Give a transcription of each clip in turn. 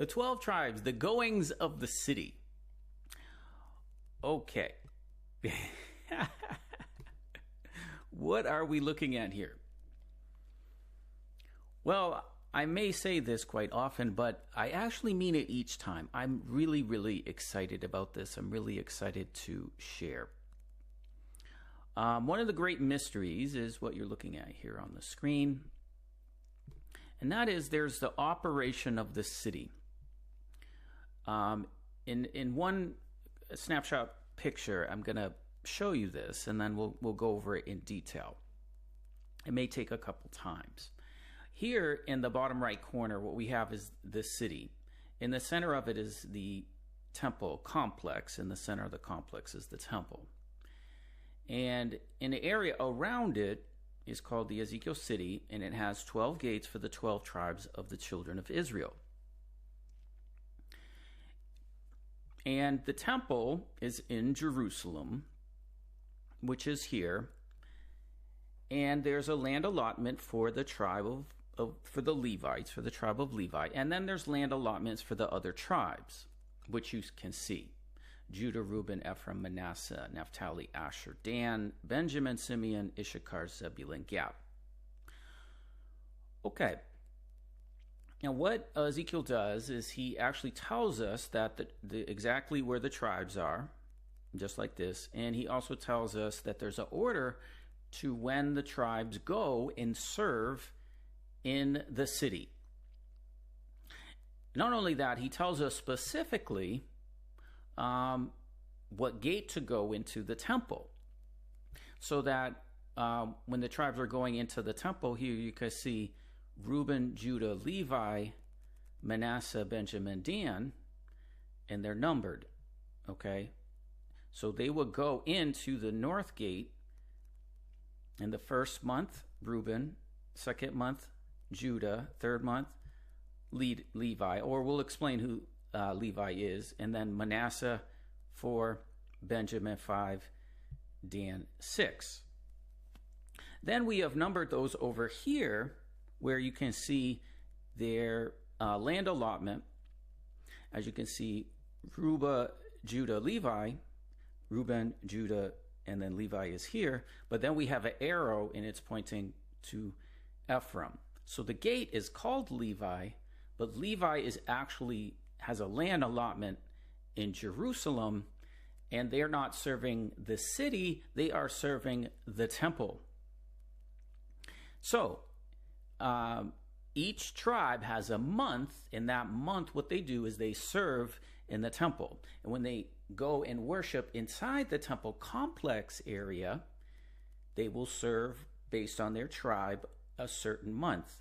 The 12 tribes, the goings of the city. Okay. What are we looking at here? Well, I may say this quite often, but I actually mean it each time. I'm really, really excited about this. I'm really excited to share. One of the great mysteries is what you're looking at here on the screen. And that is there's the operation of the city. In one snapshot picture, I'm going to show you this, and then we'll go over it in detail. It may take a couple times. Here in the bottom right corner, what we have is the city. In the center of it is the temple complex. In the center of the complex is the temple. And in the area around it is called the Ezekiel City, and it has 12 gates for the 12 tribes of the children of Israel. And the temple is in Jerusalem, which is here. And there's a land allotment for the tribe for the Levites, for the tribe of Levi. And then there's land allotments for the other tribes, which you can see. Judah, Reuben, Ephraim, Manasseh, Naphtali, Asher, Dan, Benjamin, Simeon, Issachar, Zebulun, Gad. Okay. Now what Ezekiel does is he actually tells us that exactly where the tribes are, just like this. And he also tells us that there's an order to when the tribes go and serve in the city. Not only that, he tells us specifically what gate to go into the temple, so that when the tribes are going into the temple, here you can see Reuben, Judah, Levi, Manasseh, Benjamin, Dan, and they're numbered. Okay, so they would go into the north gate in the first month, Reuben, second month, Judah, third month, Levi, or we'll explain who Levi is, and then Manasseh 4, Benjamin 5, Dan 6. Then we have numbered those over here where you can see their land allotment. As you can see, Reuben, Judah, Levi, Reuben, Judah, and then Levi is here. But then we have an arrow and it's pointing to Ephraim. So the gate is called Levi, but Levi has a land allotment in Jerusalem, and they're not serving the city, they are serving the temple. So each tribe has a month. In that month, what they do is they serve in the temple. And when they go and worship inside the temple complex area, they will serve based on their tribe a certain month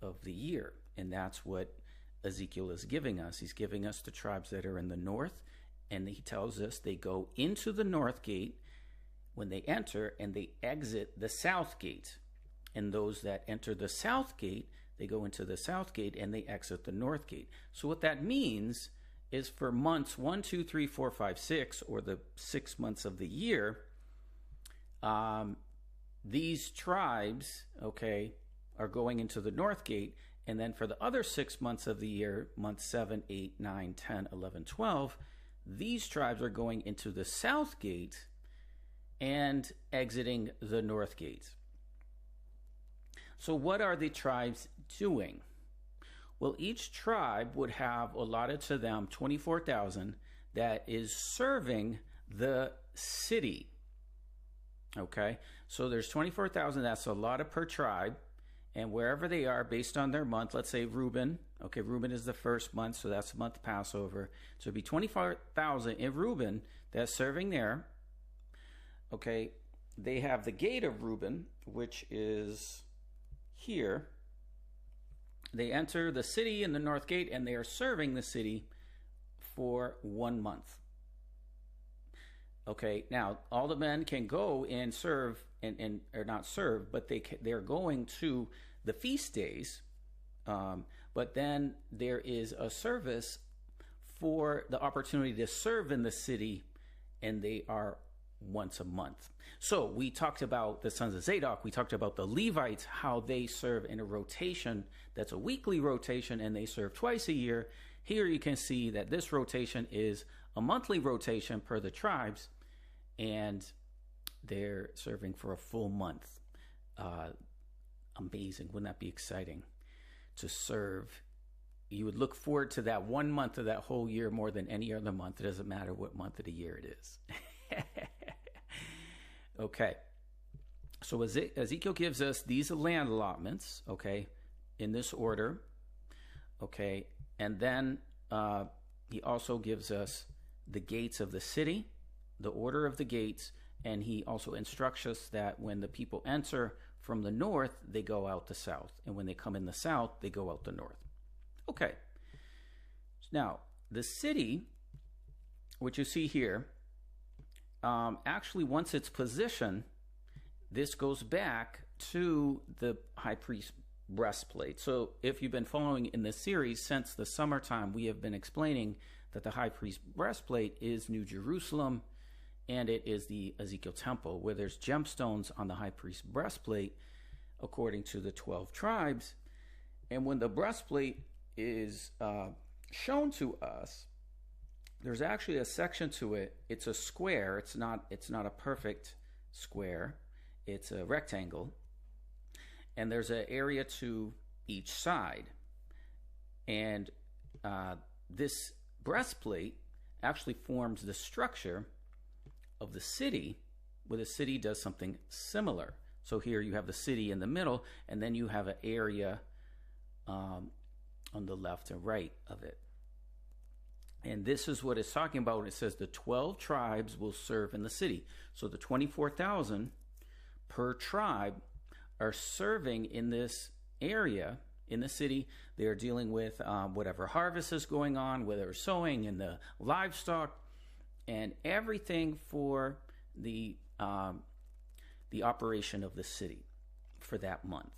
of the year. And that's what Ezekiel is giving us. He's giving us the tribes that are in the north, and he tells us they go into the north gate when they enter, and they exit the south gate. And those that enter the south gate, they go into the south gate and they exit the north gate. So what that means is for months 1, 2, 3, 4, 5, 6, or the 6 months of the year, these tribes, okay, are going into the north gate. And then for the other 6 months of the year, months 7, 8, 9, 10, 11, 12, these tribes are going into the south gate and exiting the north gate. So what are the tribes doing? Well, each tribe would have allotted to them 24,000 that is serving the city. Okay, so there's 24,000, that's allotted per tribe. And wherever they are, based on their month, let's say Reuben. Okay, Reuben is the first month, so that's a month Passover. So it'd be 24,000 in Reuben that's serving there. Okay, they have the gate of Reuben, which is here. They enter the city in the north gate, and they are serving the city for 1 month. Okay, now all the men can go and serve, or not serve, but they're going to the feast days. But then there is a service for the opportunity to serve in the city, and they are once a month. So we talked about the sons of Zadok, we talked about the Levites, how they serve in a rotation that's a weekly rotation, and they serve twice a year. Here you can see that this rotation is a monthly rotation per the tribes, and they're serving for a full month. Amazing. Wouldn't that be exciting to serve? You would look forward to that 1 month of that whole year more than any other month. It doesn't matter what month of the year it is. Okay. So Ezekiel gives us these land allotments, okay, in this order, okay, and then he also gives us the gates of the city, the order of the gates, and he also instructs us that when the people enter from the north, they go out the south, and when they come in the south, they go out the north. Okay. Now, the city, which you see here, actually, once it's positioned, this goes back to the high priest breastplate. So if you've been following in this series since the summertime, we have been explaining that the high priest breastplate is New Jerusalem, and it is the Ezekiel temple, where there's gemstones on the high priest breastplate according to the 12 tribes. And when the breastplate is shown to us, there's actually a section to it. It's a square. It's not a perfect square. It's a rectangle. And there's an area to each side. And this breastplate actually forms the structure of the city, where the city does something similar. So here you have the city in the middle, and then you have an area on the left and right of it. And this is what it's talking about when it says the 12 tribes will serve in the city. So the 24,000 per tribe are serving in this area, in the city. They are dealing with whatever harvest is going on, whether it's sowing and the livestock, and everything for the operation of the city for that month.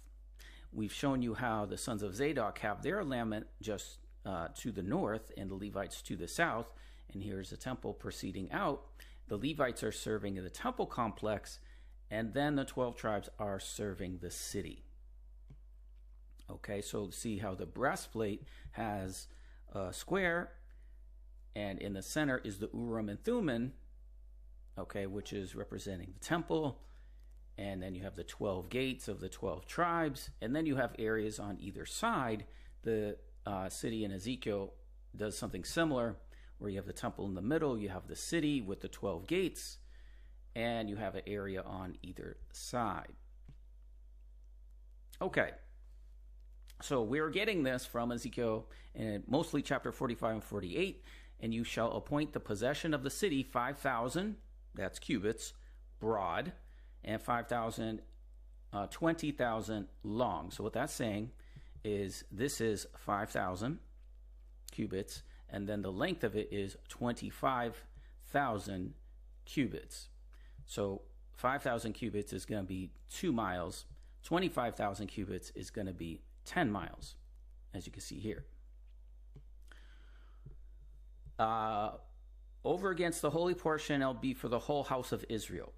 We've shown you how the sons of Zadok have their alignment just to the north and the Levites to the south. And here's the temple proceeding out. The Levites are serving in the temple complex, and then the 12 tribes are serving the city. Okay, so see how the breastplate has a square, and in the center is the Urim and Thummim, okay, which is representing the temple. And then you have the 12 gates of the 12 tribes, and then you have areas on either side. The city in Ezekiel does something similar, where you have the temple in the middle, you have the city with the 12 gates, and you have an area on either side. Okay, so we're getting this from Ezekiel, and mostly chapter 45 and 48. And you shall appoint the possession of the city 5,000, that's cubits, broad, and 5,000, 20,000 long. So what that's saying is this is 5,000 cubits, and then the length of it is 25,000 cubits. So 5,000 cubits is going to be 2 miles. 25,000 cubits is going to be 10 miles, as you can see here. Over against the holy portion, it'll be for the whole house of Israel.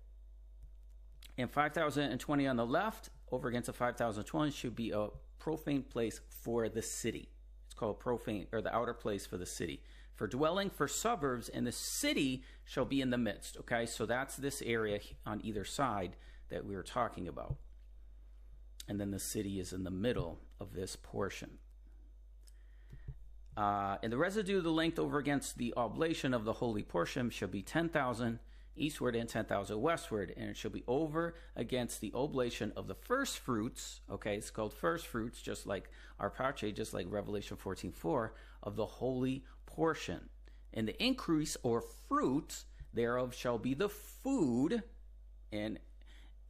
And 5,020 on the left, over against the 5,020, should be a profane place for the city. It's called profane, or the outer place for the city. For dwelling, for suburbs, and the city shall be in the midst. Okay, so that's this area on either side that we were talking about. And then the city is in the middle of this portion. And the residue of the length over against the oblation of the holy portion shall be 10,000 eastward and 10,000 westward, and it shall be over against the oblation of the first fruits. Okay, it's called first fruits, just like our parche, just like Revelation 14:4, of the holy portion. And the increase or fruit thereof shall be the food, and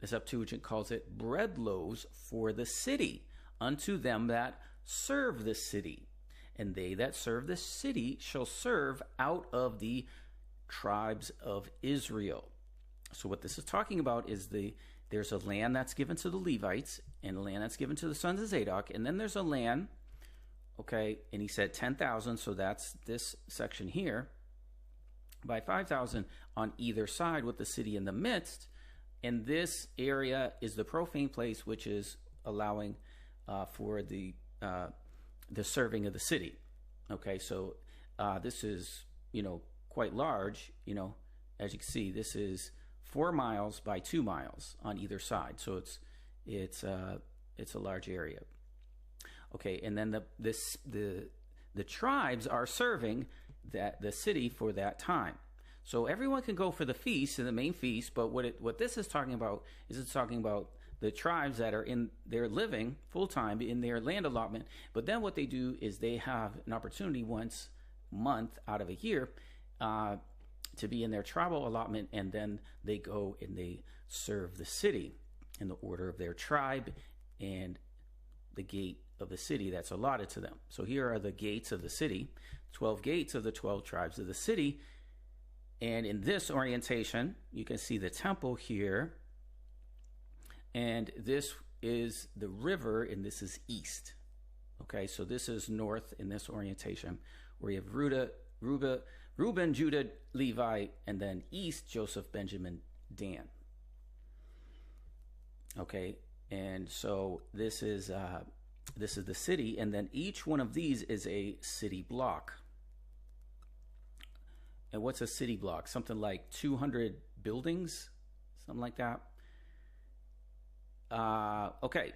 the Septuagint calls it bread loaves for the city, unto them that serve the city. And they that serve the city shall serve out of the tribes of Israel. So what this is talking about is there's a land that's given to the Levites, and a land that's given to the sons of Zadok, and then there's a land, okay, and he said 10,000, so that's this section here, by 5,000 on either side with the city in the midst. And this area is the profane place, which is allowing for the serving of the city. Okay, so this is, quite large. As you can see, this is 4 miles by 2 miles on either side. So it's a large area. Okay, and then the tribes are serving the city for that time. So everyone can go for the feast and the main feast, but what this is talking about is it's talking about the tribes that are they're living full time in their land allotment. But then what they do is they have an opportunity once a month out of a year to be in their tribal allotment, and then they go and they serve the city in the order of their tribe and the gate of the city that's allotted to them. So here are the gates of the city, 12 gates of the 12 tribes of the city. And in this orientation, you can see the temple here. And this is the river, and this is east. Okay, so this is north in this orientation, where you have Reuben, Judah, Levi, and then east, Joseph, Benjamin, Dan. Okay, and so this is the city, and then each one of these is a city block. And what's a city block? Something like 200 buildings, something like that. Okay.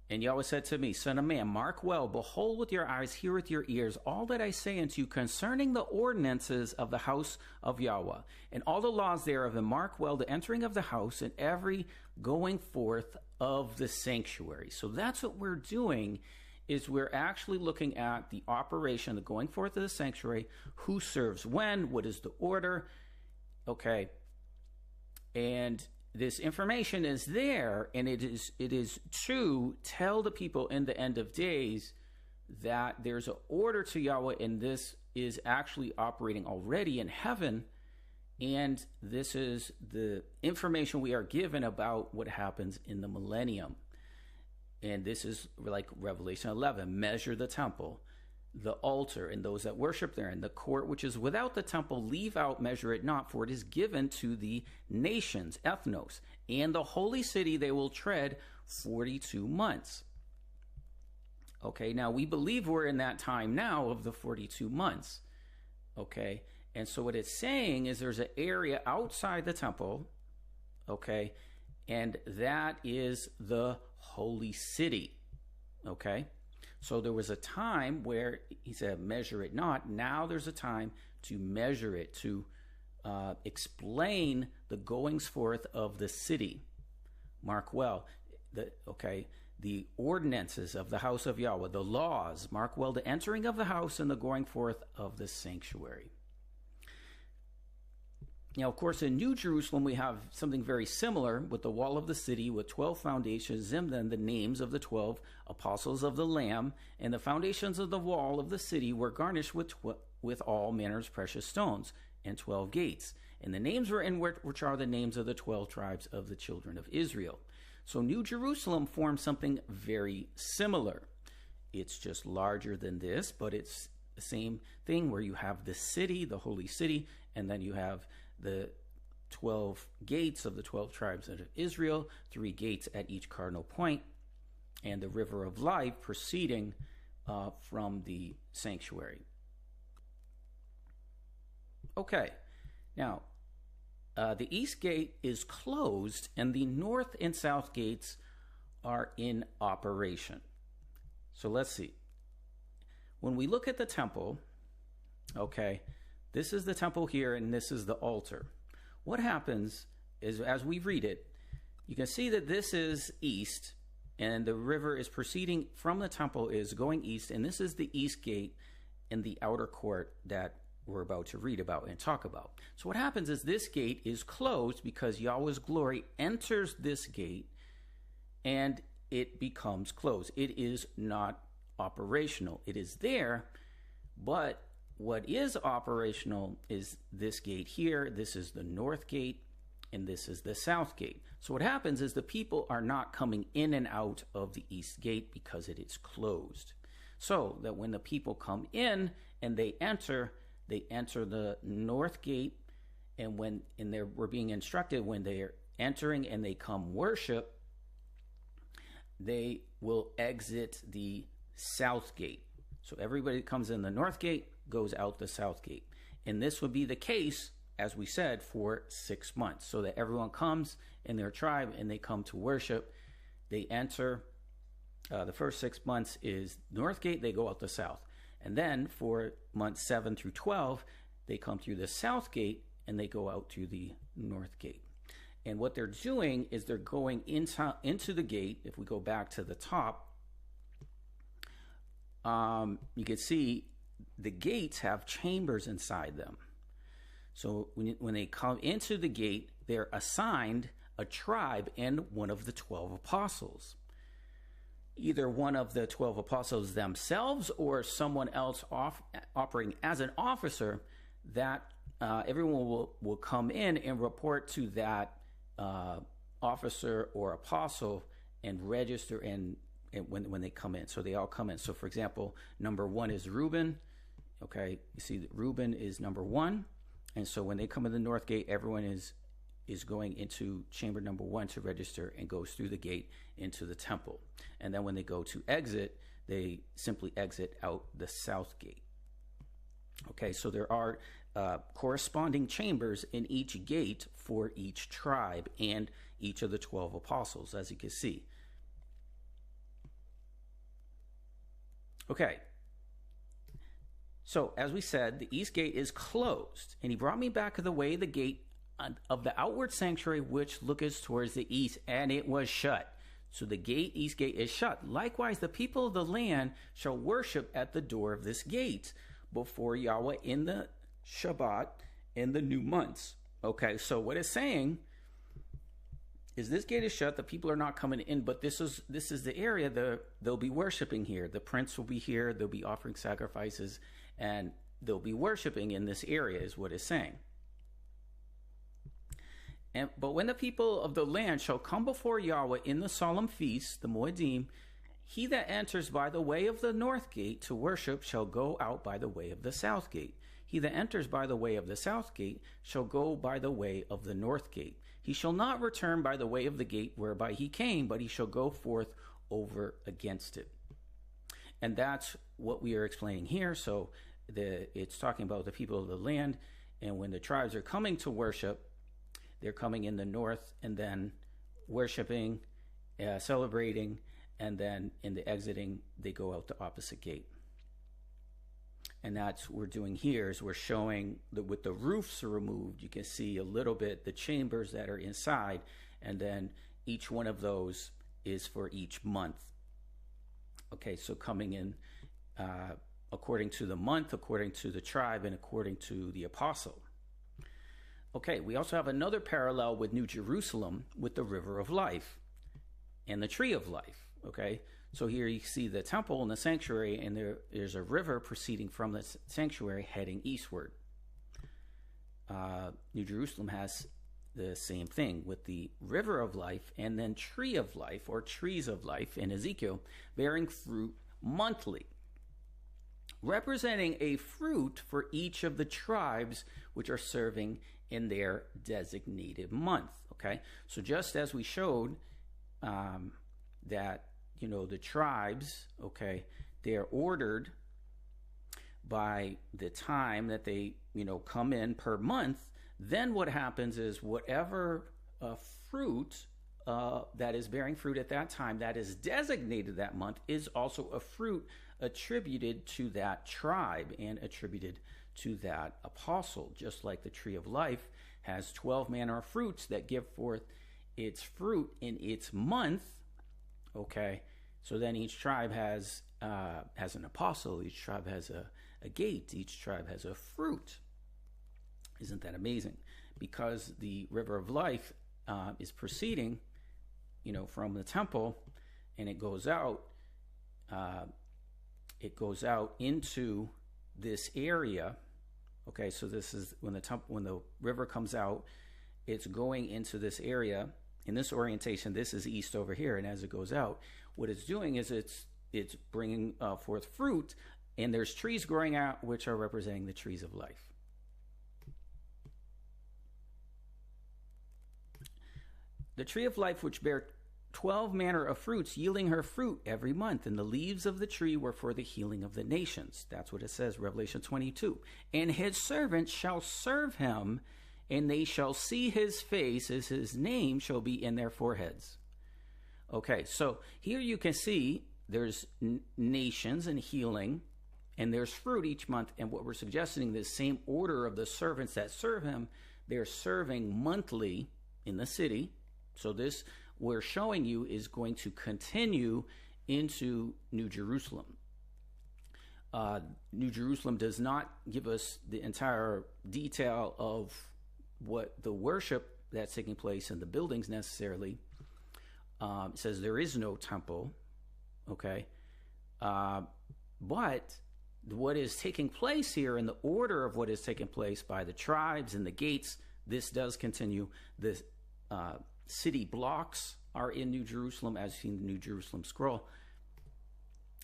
And Yahweh said to me, Son of man, mark well, behold with your eyes, hear with your ears, all that I say unto you concerning the ordinances of the house of Yahweh, and all the laws thereof, and mark well the entering of the house, and every going forth of the sanctuary. So that's what we're doing, is we're actually looking at the operation, the going forth of the sanctuary, who serves when, what is the order, okay, and this information is there, and it is to tell the people in the end of days that there's an order to Yahweh, and this is actually operating already in heaven, and this is the information we are given about what happens in the millennium. And this is like Revelation 11, measure the temple, the altar, and those that worship therein. The court which is without the temple, leave out, measure it not, for it is given to the nations, ethnos, and the holy city they will tread 42 months. Okay, now we believe we're in that time now of the 42 months. Okay, and so what it's saying is there's an area outside the temple, okay, and that is the holy city. Okay, so there was a time where he said, measure it not. Now there's a time to measure it, to explain the goings forth of the city. Mark well, the ordinances of the house of Yahweh, the laws. Mark well the entering of the house and the going forth of the sanctuary. Now, of course, in New Jerusalem, we have something very similar with the wall of the city with 12 foundations, and then the names of the 12 apostles of the Lamb. And the foundations of the wall of the city were garnished with all manner of precious stones, and 12 gates. And the names were in which are the names of the 12 tribes of the children of Israel. So New Jerusalem forms something very similar. It's just larger than this, but it's the same thing where you have the city, the holy city, and then you have the 12 gates of the 12 tribes of Israel, 3 gates at each cardinal point, and the river of life proceeding from the sanctuary. Okay, now the east gate is closed, and the north and south gates are in operation. So let's see. When we look at the temple, okay, this is the temple here, and this is the altar. What happens is, as we read it, you can see that this is east, and the river is proceeding from the temple, is going east, and this is the east gate in the outer court that we're about to read about and talk about. So what happens is this gate is closed because Yahweh's glory enters this gate, and it becomes closed. It is not operational. It is there, but what is operational is this gate here. This is the north gate, and this is the south gate. So what happens is the people are not coming in and out of the east gate because it is closed. So that when the people come in and they enter the north gate, and we're being instructed when they are entering and they come worship, they will exit the south gate. So everybody that comes in the north gate goes out the south gate. And this would be the case, as we said, for 6 months, so that everyone comes in their tribe and they come to worship. They enter, the first 6 months is north gate, they go out the south. And then for months 7 through 12, they come through the south gate and they go out through the north gate. And what they're doing is they're going into the gate. If we go back to the top, you can see the gates have chambers inside them. So when they come into the gate, they're assigned a tribe and one of the 12 apostles. Either one of the 12 apostles themselves or someone else operating as an officer, that everyone will come in and report to that officer or apostle and register and when they come in. So they all come in. So for example, number 1 is Reuben. Okay, you see that Reuben is number 1. And so when they come in the north gate, everyone is going into chamber number 1 to register and goes through the gate into the temple. And then when they go to exit, they simply exit out the south gate. Okay, so there are corresponding chambers in each gate for each tribe and each of the 12 apostles, as you can see. Okay, so as we said, the east gate is closed, and he brought me back to the way the gate of the outward sanctuary which looketh towards the east, and it was shut. So the east gate is shut. Likewise, the people of the land shall worship at the door of this gate before Yahweh in the Shabbat in the new months. Okay, so what it's saying is this gate is shut. The people are not coming in, but this is the area they'll be worshiping here. The prince will be here. They'll be offering sacrifices, and they'll be worshiping in this area, is what it's saying. But when the people of the land shall come before Yahweh in the solemn feast, the Moedim, he that enters by the way of the north gate to worship shall go out by the way of the south gate. He that enters by the way of the south gate shall go by the way of the north gate. He shall not return by the way of the gate whereby he came, but he shall go forth over against it. And that's what we are explaining here. So it's talking about the people of the land, and when the tribes are coming to worship, they're coming in the north and then worshiping, celebrating, and then in the exiting, they go out the opposite gate. And that's what we're doing here is we're showing that with the roofs removed, you can see a little bit the chambers that are inside, and then each one of those is for each month. Okay, so coming in according to the month, according to the tribe, and according to the apostle. Okay, we also have another parallel with New Jerusalem with the river of life and the tree of life. Okay, so here you see the temple and the sanctuary, and there's a river proceeding from the sanctuary heading eastward. New Jerusalem has the same thing with the river of life and then tree of life or trees of life in Ezekiel, bearing fruit monthly, representing a fruit for each of the tribes which are serving in their designated month. Okay, so just as we showed that, you know, the tribes, okay, they are ordered by the time that they, you know, come in per month. Then what happens is whatever fruit that is bearing fruit at that time that is designated that month is also a fruit attributed to that tribe and attributed to that apostle. Just like the tree of life has 12 manner of fruits that give forth its fruit in its month. Okay, so then each tribe has an apostle, each tribe has a gate, each tribe has a fruit. Isn't that amazing? Because the river of life is proceeding, you know, from the temple, and it goes out into this area. Okay, so this is when the river comes out, it's going into this area. In this orientation, this is east over here, and as it goes out, what it's doing is it's bringing forth fruit, and there's trees growing out which are representing the trees of life. The tree of life which bear 12 manner of fruits, yielding her fruit every month. And the leaves of the tree were for the healing of the nations. That's what it says, Revelation 22. And his servants shall serve him, and they shall see his face, as his name shall be in their foreheads. Okay, so here you can see there's nations and healing, and there's fruit each month. And what we're suggesting, the same order of the servants that serve him, they're serving monthly in the city. So this we're showing you is going to continue into New Jerusalem. New Jerusalem does not give us the entire detail of what the worship that's taking place in the buildings necessarily. It says there is no temple, okay? But what is taking place here in the order of what is taking place by the tribes and the gates, this does continue. The city blocks are in New Jerusalem, as seen in the New Jerusalem scroll.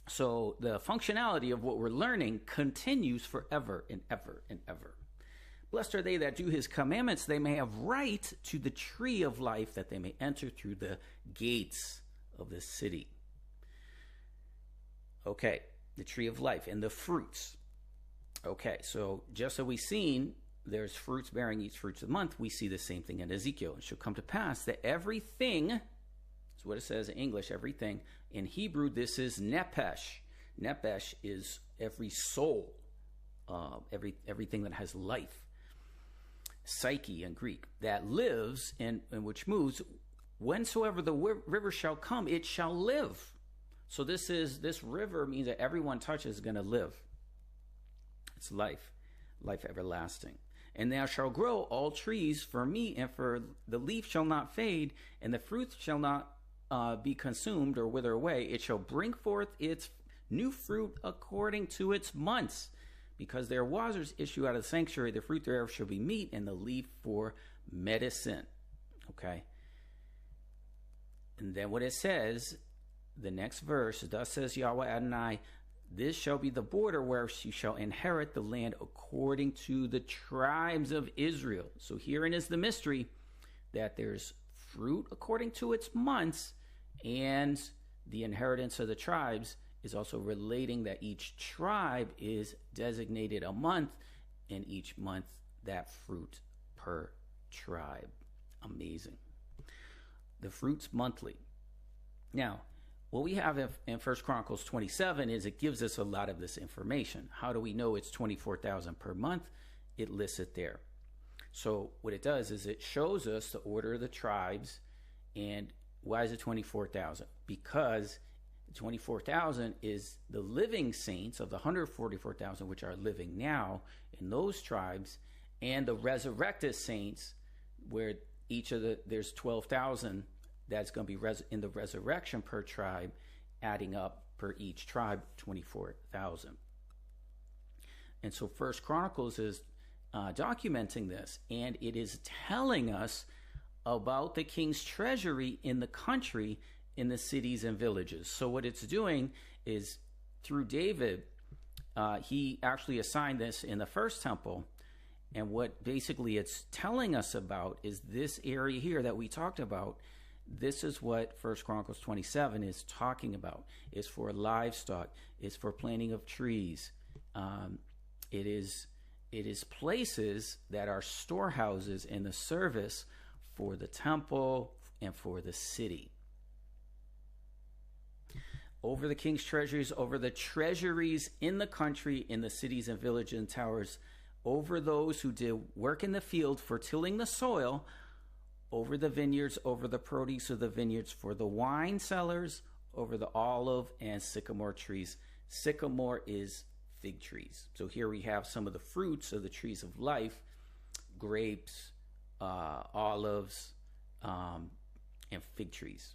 So the functionality of what we're learning continues forever and ever and ever. Blessed are they that do his commandments. They may have right to the tree of life, that they may enter through the gates of the city. Okay, the tree of life and the fruits. Okay, so just as we've seen, there's fruits bearing each fruits of the month. We see the same thing in Ezekiel. It shall come to pass that everything, that's what it says in English, everything. In Hebrew, this is nephesh. Nephesh is every soul, everything that has life. Psyche in Greek, that lives and which moves. Whensoever the river shall come, it shall live. So this river means that everyone touches is going to live. It's life everlasting. And thou shalt grow all trees for meat, and for the leaf shall not fade, and the fruit shall not be consumed or wither away. It shall bring forth its new fruit according to its months, because their waters issue out of the sanctuary. The fruit thereof shall be meat, and the leaf for medicine. Okay. And then what it says, the next verse, thus says Yahweh Adonai, this shall be the border where you shall inherit the land according to the tribes of Israel. So herein is the mystery, that there's fruit according to its months, and the inheritance of the tribes is also relating that each tribe is designated a month, and each month that fruit per tribe. Amazing. The fruits monthly. Now, what we have in 1 Chronicles 27 is it gives us a lot of this information. How do we know it's 24,000 per month? It lists it there. So what it does is it shows us the order of the tribes. And why is it 24,000? Because 24,000 is the living saints of the 144,000 which are living now in those tribes, and the resurrected saints, where each of there's 12,000 that's going to be in the resurrection per tribe, adding up per each tribe 24,000. And so First Chronicles is documenting this, and it is telling us about the king's treasury in the country, in the cities and villages. So what it's doing is, through David, he actually assigned this in the first temple. And what basically it's telling us about is this area here that we talked about. This is what 1 Chronicles 27 is talking about. It's for livestock. It's for planting of trees. It is places that are storehouses in the service for the temple and for the city. Over the king's treasuries, over the treasuries in the country, in the cities and villages and towers, over those who did work in the field for tilling the soil, over the vineyards, over the produce of the vineyards, for the wine cellars, over the olive and sycamore trees. Sycamore is fig trees. So here we have some of the fruits of the trees of life: grapes, olives, and fig trees.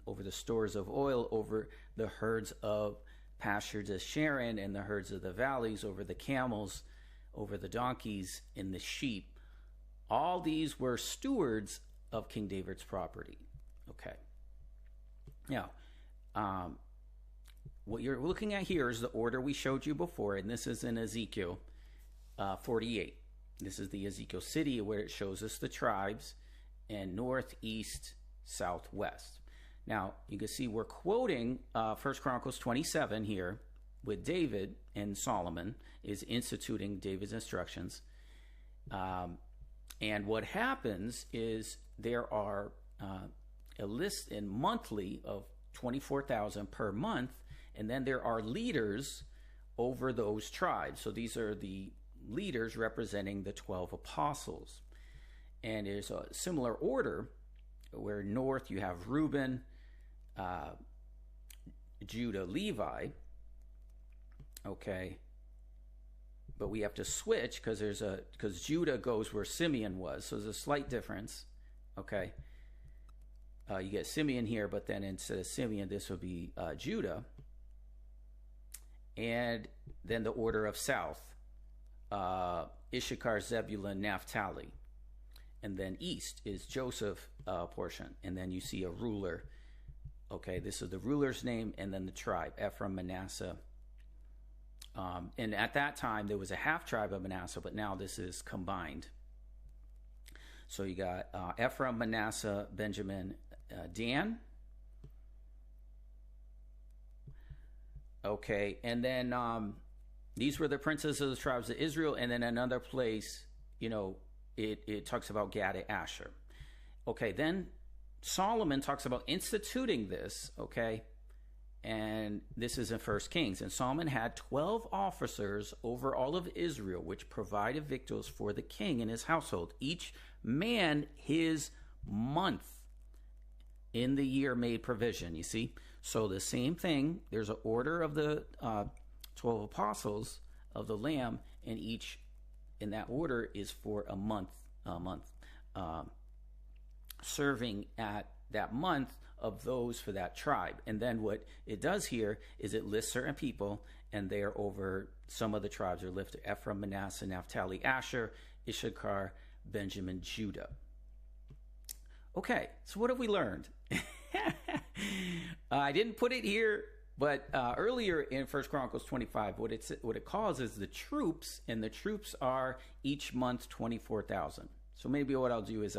Over the stores of oil, over the herds of pastures of Sharon and the herds of the valleys, over the camels, over the donkeys and the sheep. All these were stewards of King David's property. Okay. Now, what you're looking at here is the order we showed you before, and this is in Ezekiel 48. This is the Ezekiel city where it shows us the tribes, and north, east, southwest. Now, you can see we're quoting 1 Chronicles 27 here with David, and Solomon is instituting David's instructions. And what happens is there are a list in monthly of 24,000 per month, and then there are leaders over those tribes. So these are the leaders representing the 12 apostles. And there's a similar order where north you have Reuben, Judah, Levi. Okay. But we have to switch because Judah goes where Simeon was. So there's a slight difference. Okay. You get Simeon here, but then instead of Simeon, this would be Judah. And then the order of south, Issachar, Zebulun, Naphtali. And then east is Joseph portion. And then you see a ruler. Okay, this is the ruler's name, and then the tribe, Ephraim, Manasseh. And at that time, there was a half tribe of Manasseh, but now this is combined. So you got Ephraim, Manasseh, Benjamin, Dan. Okay, and then these were the princes of the tribes of Israel. And then another place, it talks about Gad and Asher. Okay, then Solomon talks about instituting this, okay? And this is in 1 Kings. And Solomon had 12 officers over all of Israel, which provided victuals for the king and his household. Each man his month in the year made provision, you see? So the same thing, there's an order of the 12 apostles of the Lamb, and each in that order is for a month, serving at that month of those for that tribe. And then what it does here is it lists certain people, and they are over some of the tribes are listed: Ephraim, Manasseh, Naphtali, Asher, Issachar, Benjamin, Judah. Okay, so what have we learned? I didn't put it here, but earlier in 1 Chronicles 25, what it calls is the troops, and the troops are each month 24,000. So maybe what I'll do is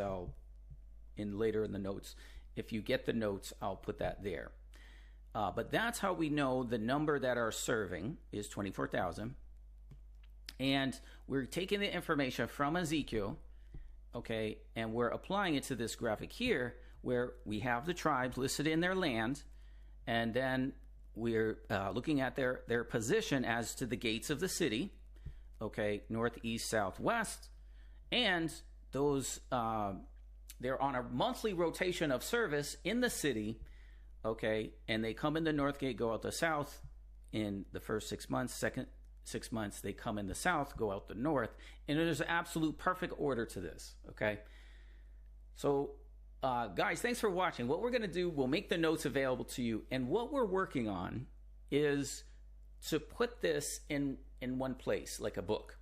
later in the notes, if you get the notes, I'll put that there. But that's how we know the number that are serving is 24,000. And we're taking the information from Ezekiel, okay, and we're applying it to this graphic here, where we have the tribes listed in their land, and then we're looking at their position as to the gates of the city, okay, north, east, south, west, and those they're on a monthly rotation of service in the city, okay, and they come in the north gate, go out the south in the first 6 months. Second 6 months, they come in the south, go out the north, and there's an absolute perfect order to this, okay? So, guys, thanks for watching. What we're going to do, we'll make the notes available to you, and what we're working on is to put this in one place, like a book,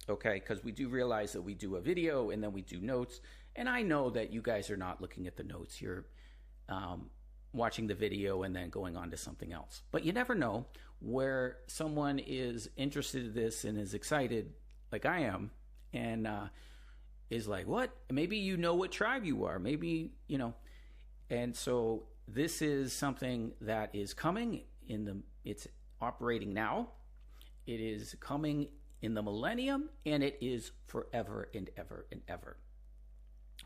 okay? Because we do realize that we do a video, and then we do notes. And I know that you guys are not looking at the notes. You're watching the video and then going on to something else. But you never know where someone is interested in this and is excited, like I am, and is like, what? Maybe you know what tribe you are. Maybe, And so this is something that is coming it's operating now. It is coming in the millennium, and it is forever and ever and ever,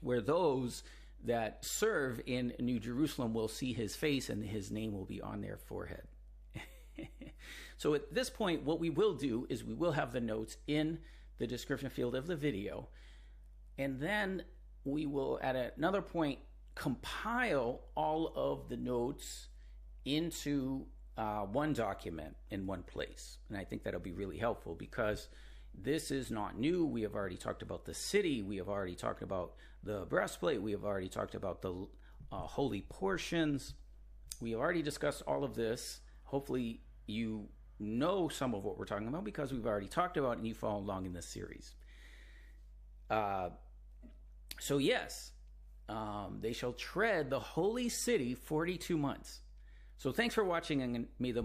where those that serve in New Jerusalem will see his face and his name will be on their forehead. So at this point, what we will do is we will have the notes in the description field of the video, and then we will, at another point, compile all of the notes into one document in one place. And I think that'll be really helpful, because this is not new. We have already talked about the city. We have already talked about the breastplate. We have already talked about the holy portions. We have already discussed all of this. Hopefully you know some of what we're talking about, because we've already talked about it and you follow along in this series. So yes, they shall tread the holy city 42 months. So thanks for watching, and may the